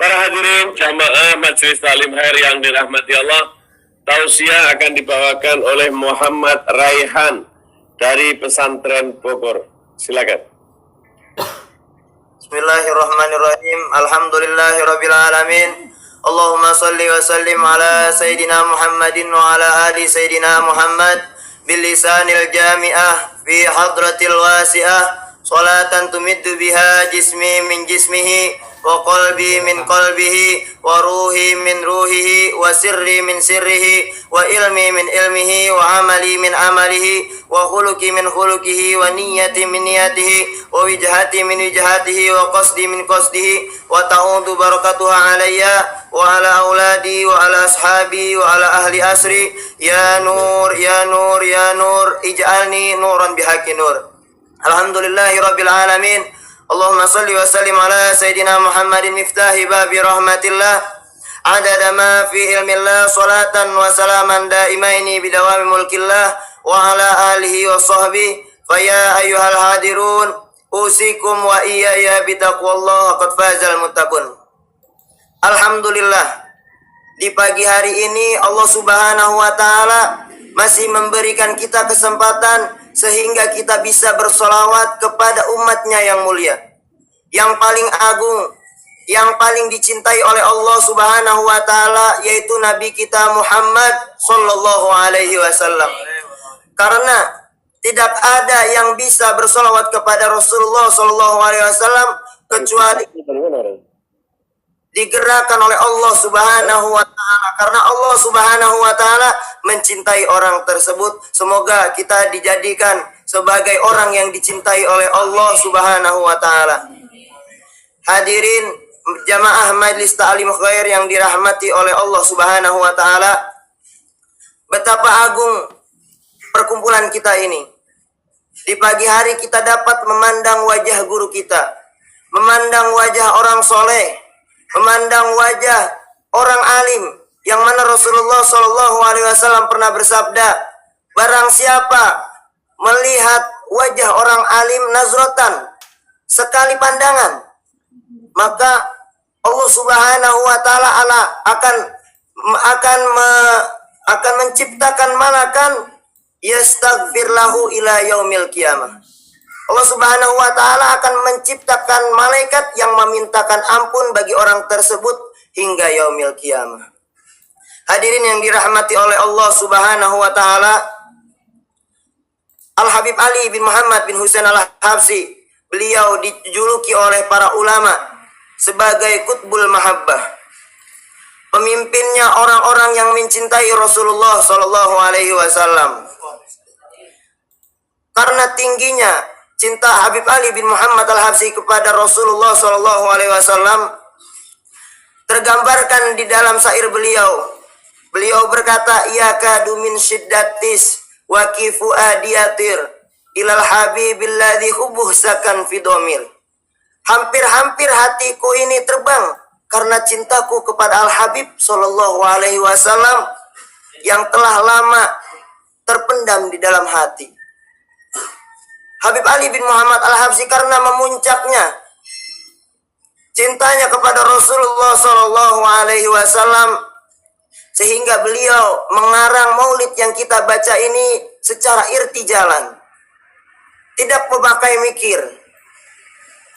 Para hadirin jamaah Majelis Taklim Khair yang dirahmati Allah, tausiah akan dibawakan oleh Muhammad Raihan dari Pesantren Bogor. Silakan. Bismillahirrahmanirrahim. Alhamdulillahirabbil alamin. Allahumma shalli wa sallim ala sayyidina Muhammadin wa ala ali sayyidina Muhammad bil lisanil jami'ah fi hadratil wasi'ah salatan tumiddu biha jismi min jismihi wa qalbi min qalbihi wa ruhi min ruhihi wa sirri min sirrihi wa ilmi min ilmihi wa amali min amalihi wa khuluqi min khuluqihi wa niyyati min niyyatihi wa wijhati min wijhatihi wa qasdi min qasdihi wa ta'udu barakatuha alayya wa ala auladi wa ala ashabi wa ala ahli asri ya nur ya nur ya nur ij'alni nuran bihaqqi nur. Alhamdulillahi rabbil alamin. Allahumma salli wa sallim ala sayyidina Muhammadin miftahi babi rahmatillah adada ma fi ilmillah salatan wa salaman daimaini bidawami mulkillah wa ala alihi wa sahbihi faya ayyuhal hadirun usikum wa iyaya bitaqwallah qad fazal muttaqun. Alhamdulillah, di pagi hari ini Allah Subhanahu wa taala masih memberikan kita kesempatan sehingga kita bisa bersolawat kepada umatnya yang mulia, yang paling agung, yang paling dicintai oleh Allah Subhanahu wa taala, yaitu Nabi kita Muhammad sallallahu alaihi wasallam. Karena tidak ada yang bisa bersolawat kepada Rasulullah sallallahu alaihi wasallam kecuali digerakkan oleh Allah Subhanahu wa taala, karena Allah Subhanahu wa taala mencintai orang tersebut. Semoga kita dijadikan sebagai orang yang dicintai oleh Allah Subhanahu wa taala. Hadirin jamaah Majelis Taklim Khair yang dirahmati oleh Allah Subhanahu wa taala, betapa agung perkumpulan kita ini. Di pagi hari kita dapat memandang wajah guru kita, memandang wajah orang soleh, memandang wajah orang alim, yang mana Rasulullah Shallallahu Alaihi Wasallam pernah bersabda, barang siapa melihat wajah orang alim nazrotan, sekali pandangan, maka Allah Subhanahu Wa Taala akan menciptakan malakan yastaghfir lahu ila yaumil qiyamah. Allah Subhanahu wa taala akan menciptakan malaikat yang memintakan ampun bagi orang tersebut hingga yaumil qiyamah. Hadirin yang dirahmati oleh Allah Subhanahu wa taala, Al-Habib Ali bin Muhammad bin Husain Al-Habsyi, beliau dijuluki oleh para ulama sebagai Qutbul Mahabbah. Pemimpinnya orang-orang yang mencintai Rasulullah sallallahu alaihi wasallam. Karena tingginya cinta Habib Ali bin Muhammad Al-Habsyi kepada Rasulullah sallallahu alaihi wasallam tergambarkan di dalam syair beliau. Beliau berkata, yakadu min syiddatis wa kifu adiyatir ilal habibil ladzi hubbuh sakan fi dhamir. Hampir-hampir hatiku ini terbang karena cintaku kepada Al-Habib sallallahu alaihi wasallam yang telah lama terpendam di dalam hati. Habib Ali bin Muhammad Al-Habsyi karena memuncaknya cintanya kepada Rasulullah Shallallahu Alaihi Wasallam, sehingga beliau mengarang maulid yang kita baca ini secara irtijalan, tidak memakai mikir.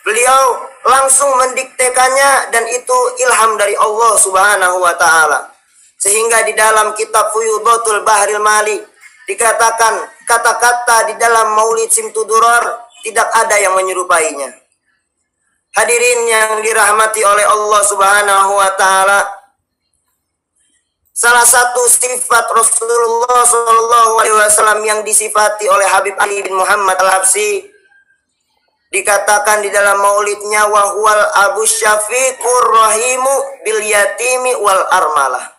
Beliau langsung mendiktekannya dan itu ilham dari Allah Subhanahu Wa Taala. Sehingga di dalam kitab Fuyudatul Bahril Mali dikatakan kata-kata di dalam Maulid Simtudurar tidak ada yang menyerupainya. Hadirin yang dirahmati oleh Allah Subhanahu wa taala, salah satu sifat Rasulullah sallallahu alaihi wasallam yang disifati oleh Habib Ali bin Muhammad Al-Habsyi dikatakan di dalam maulidnya, wa huwal abu syafiqur rahimu bil yatimi wal armalah.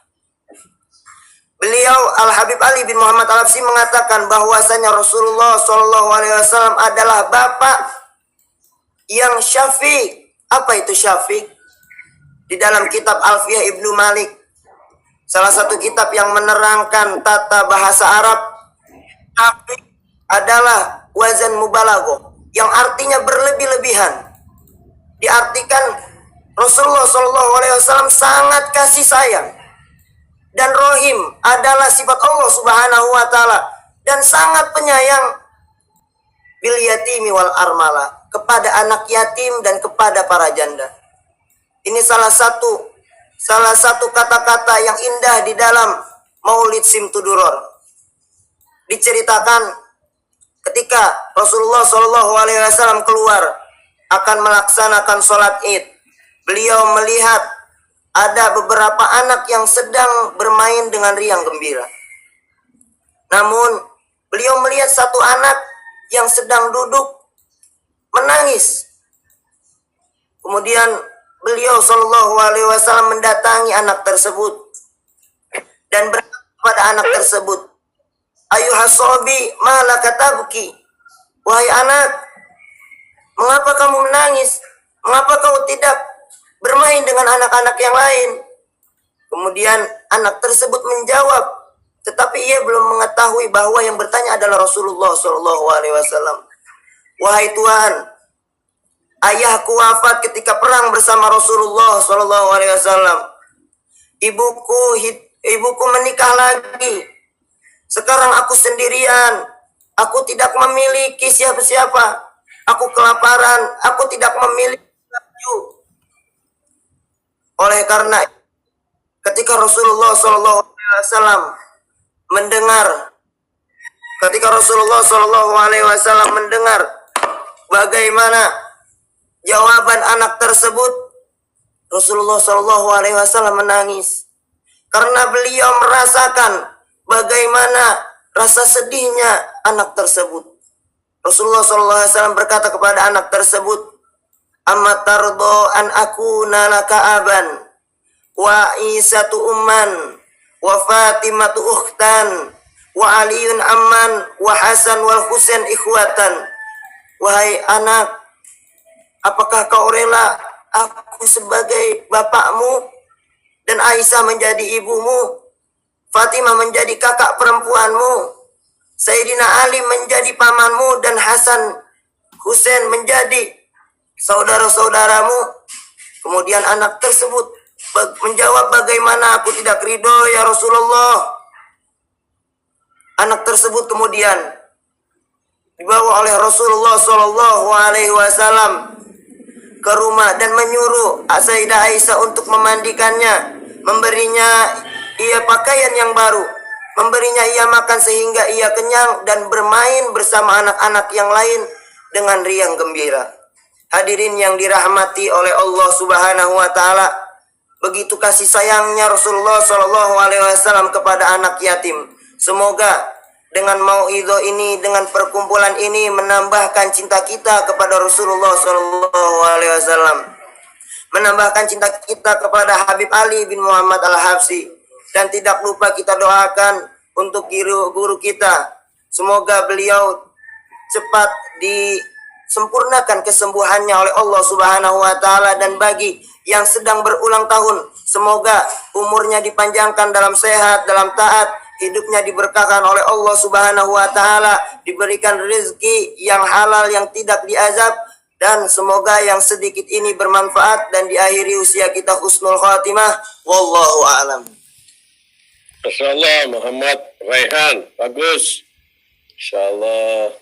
Beliau Al-Habib Ali bin Muhammad Al-Habsyi mengatakan bahwasanya Rasulullah Shallallahu Alaihi Wasallam adalah bapak yang syafiq. Apa itu syafiq? Di dalam kitab Alfiyah Ibnu Malik, salah satu kitab yang menerangkan tata bahasa Arab, syafiq adalah wazan mubalaghah, yang artinya berlebih-lebihan. Diartikan Rasulullah Shallallahu Alaihi Wasallam sangat kasih sayang, dan rohim adalah sifat Allah Subhanahu Wa Taala, dan sangat penyayang bil yatimi wal armala, kepada anak yatim dan kepada para janda. Ini salah satu kata-kata yang indah di dalam Maulid Simtuduror. Diceritakan ketika Rasulullah Shallallahu Alaihi Wasallam keluar akan melaksanakan sholat Id, beliau melihat ada beberapa anak yang sedang bermain dengan riang gembira. Namun beliau melihat satu anak yang sedang duduk menangis. Kemudian beliau Shallallahu Alaihi Wasallam mendatangi anak tersebut dan berkata kepada anak tersebut, "Ayuhasobi malaka tabki?" Wahai anak, mengapa kamu menangis? Mengapa kau tidak bermain dengan anak-anak yang lain? Kemudian anak tersebut menjawab, tetapi ia belum mengetahui bahwa yang bertanya adalah Rasulullah Shallallahu Alaihi Wasallam. Wahai Tuhan, ayahku wafat ketika perang bersama Rasulullah Shallallahu Alaihi Wasallam. Ibuku menikah lagi. Sekarang aku sendirian. Aku tidak memiliki siapa-siapa. Aku kelaparan. Aku tidak memiliki baju. Oleh karena ketika Rasulullah Shallallahu Alaihi Wasallam mendengar bagaimana jawaban anak tersebut, Rasulullah Shallallahu Alaihi Wasallam menangis karena beliau merasakan bagaimana rasa sedihnya anak tersebut. Rasulullah Shallallahu Alaihi Wasallam berkata kepada anak tersebut, "Amma tardo an akuna laka aban, wa Isatu umman, wa Fatimatu ukhtan, wa Aliun amman, wa Hasan wal Husain ikhwatan." Wahai anak, apakah kau rela aku sebagai bapakmu dan Aisyah menjadi ibumu, Fatimah menjadi kakak perempuanmu, Sayyidina Ali menjadi pamanmu, dan Hasan Husain menjadi saudara-saudaramu? Kemudian anak tersebut menjawab, "Bagaimana aku tidak ridho ya Rasulullah?" Anak tersebut kemudian dibawa oleh Rasulullah Shallallahu Alaihi Wasallam ke rumah dan menyuruh Sayyidah Aisyah untuk memandikannya, memberinya ia pakaian yang baru, memberinya ia makan sehingga ia kenyang, dan bermain bersama anak-anak yang lain dengan riang gembira. Hadirin yang dirahmati oleh Allah Subhanahu Wa Taala, begitu kasih sayangnya Rasulullah Shallallahu Alaihi Wasallam kepada anak yatim. Semoga dengan mauidhah ini, dengan perkumpulan ini, menambahkan cinta kita kepada Rasulullah Shallallahu Alaihi Wasallam, menambahkan cinta kita kepada Habib Ali bin Muhammad Al-Habsyi, dan tidak lupa kita doakan untuk guru kita. Semoga beliau cepat disempurnakan kesembuhannya oleh Allah Subhanahu Wa Taala, dan bagi yang sedang berulang tahun, semoga umurnya dipanjangkan dalam sehat, dalam taat, hidupnya diberkahkan oleh Allah Subhanahu Wa Taala, diberikan rezeki yang halal yang tidak diazab, dan semoga yang sedikit ini bermanfaat dan diakhiri usia kita husnul khatimah. Wallahu a'lam. Masya Allah, Muhammad Raihan, bagus. Insya Allah.